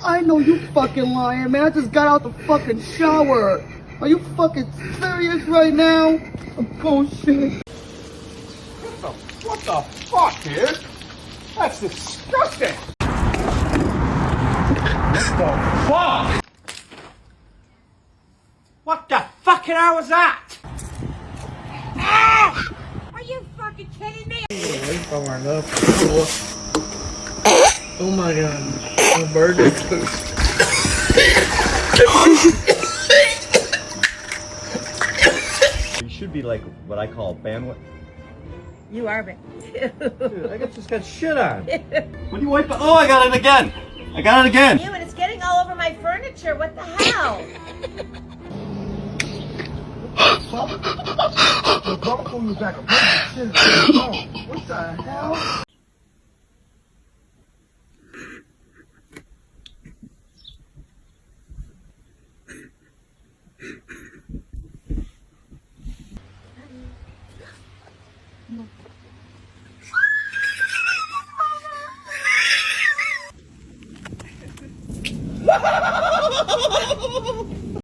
I know you fucking lying, man. I just got out the fucking shower. Are you fucking serious right now? Bullshit. What the fuck, dude? That's disgusting. What the fuck? What the fucking hell was that? Ah! Are you fucking kidding me? Oh my god. A bird is poop. You should be like what I call bandwidth. You are big. Dude, I just got shit on. When you wipe it, oh, I got it again. I got it again. You and it's getting all over my furniture. What the hell? What the hell?